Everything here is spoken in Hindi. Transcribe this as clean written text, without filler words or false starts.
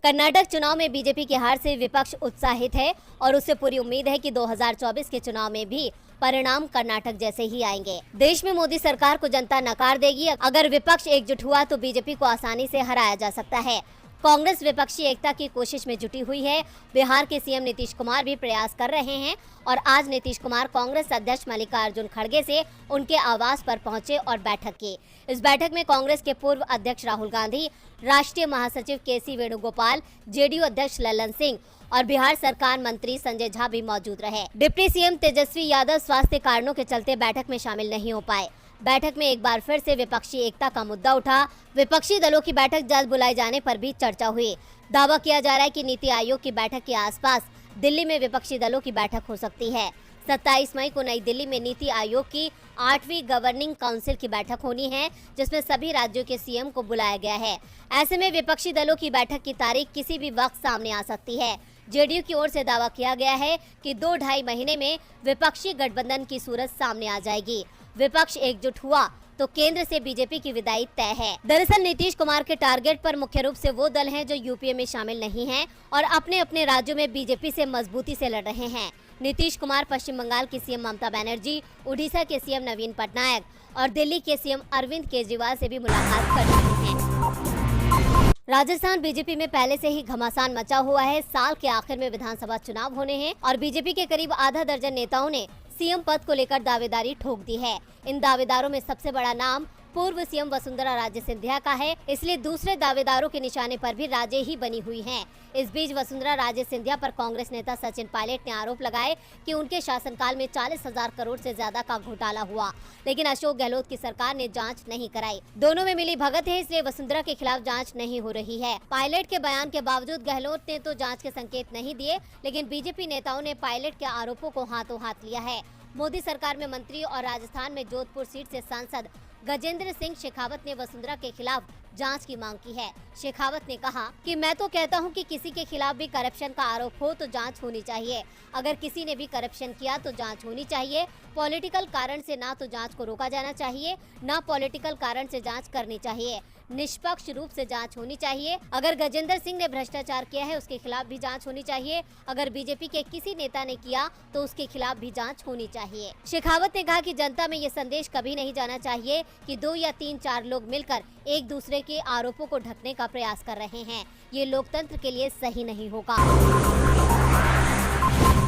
कर्नाटक चुनाव में बीजेपी की हार से विपक्ष उत्साहित है और उससे पूरी उम्मीद है कि 2024 के चुनाव में भी परिणाम कर्नाटक जैसे ही आएंगे। देश में मोदी सरकार को जनता नकार देगी। अगर विपक्ष एकजुट हुआ तो बीजेपी को आसानी से हराया जा सकता है। कांग्रेस विपक्षी एकता की कोशिश में जुटी हुई है। बिहार के सीएम नीतीश कुमार भी प्रयास कर रहे हैं और आज नीतीश कुमार कांग्रेस अध्यक्ष मल्लिकार्जुन खड़गे से उनके आवास पर पहुंचे और बैठक की। इस बैठक में कांग्रेस के पूर्व अध्यक्ष राहुल गांधी, राष्ट्रीय महासचिव के.सी. वेणुगोपाल, जेडीयू अध्यक्ष ललन सिंह और बिहार सरकार मंत्री संजय झा भी मौजूद रहे। डिप्टी सीएम तेजस्वी यादव स्वास्थ्य कारणों के चलते बैठक में शामिल नहीं हो पाए। बैठक में एक बार फिर से विपक्षी एकता का मुद्दा उठा। विपक्षी दलों की बैठक जल्द बुलाए जाने पर भी चर्चा हुई। दावा किया जा रहा है कि नीति आयोग की बैठक के आसपास दिल्ली में विपक्षी दलों की बैठक हो सकती है। 27 मई को नई दिल्ली में नीति आयोग की 8वीं गवर्निंग काउंसिल की बैठक होनी है, जिसमें सभी राज्यों के सीएम को बुलाया गया है। ऐसे में विपक्षी दलों की बैठक की तारीख किसी भी वक्त सामने आ सकती है। जेडीयू की ओर से दावा किया गया है कि 2-2.5 महीने में विपक्षी गठबंधन की सूरत सामने आ जाएगी। विपक्ष एकजुट हुआ तो केंद्र से बीजेपी की विदाई तय है। दरअसल नीतीश कुमार के टारगेट पर मुख्य रूप से वो दल हैं जो यूपीए में शामिल नहीं हैं और अपने अपने राज्यों में बीजेपी से मजबूती से लड़ रहे हैं। नीतीश कुमार पश्चिम बंगाल की सीएम ममता बनर्जी, उड़ीसा के सीएम नवीन पटनायक और दिल्ली के सीएम अरविंद केजरीवाल से भी मुलाकात कर रहे हैं। राजस्थान बीजेपी में पहले से ही घमासान मचा हुआ है। साल के आखिर में विधानसभा चुनाव होने हैं और बीजेपी के करीब आधा दर्जन नेताओं ने सीएम पद को लेकर दावेदारी ठोक दी है। इन दावेदारों में सबसे बड़ा नाम पूर्व सीएम वसुंधरा राजे सिंधिया का है, इसलिए दूसरे दावेदारों के निशाने पर भी राजे ही बनी हुई हैं। इस बीच वसुंधरा राजे सिंधिया पर कांग्रेस नेता सचिन पायलट ने आरोप लगाए कि उनके शासनकाल में 40,000 करोड़ से ज्यादा का घोटाला हुआ, लेकिन अशोक गहलोत की सरकार ने जांच नहीं कराई। दोनों में मिली भगत है, इसलिए वसुंधरा के खिलाफ जांच नहीं हो रही है। पायलट के बयान के बावजूद गहलोत ने तो जाँच के संकेत नहीं दिए, लेकिन बीजेपी नेताओं ने पायलट के आरोपों को हाथों हाथ लिया है। मोदी सरकार में मंत्री और राजस्थान में जोधपुर सीट से सांसद गजेंद्र सिंह शेखावत ने वसुंधरा के खिलाफ जांच की मांग की है। शेखावत ने कहा कि मैं तो कहता हूं कि किसी के खिलाफ भी करप्शन का आरोप हो तो जांच होनी चाहिए। अगर किसी ने भी करप्शन किया तो जांच होनी चाहिए। पॉलिटिकल कारण से ना तो जांच को रोका जाना चाहिए, ना पॉलिटिकल कारण से जांच करनी चाहिए। निष्पक्ष रूप से जांच होनी चाहिए। अगर गजेंद्र सिंह ने भ्रष्टाचार किया है उसके खिलाफ भी जांच होनी चाहिए। अगर बीजेपी के किसी नेता ने किया तो उसके खिलाफ भी जांच होनी चाहिए। शेखावत ने कहा कि जनता में ये संदेश कभी नहीं जाना चाहिए कि 2 या 3-4 लोग मिलकर एक दूसरे के आरोपों को ढकने का प्रयास कर रहे हैं। ये लोकतंत्र के लिए सही नहीं होगा।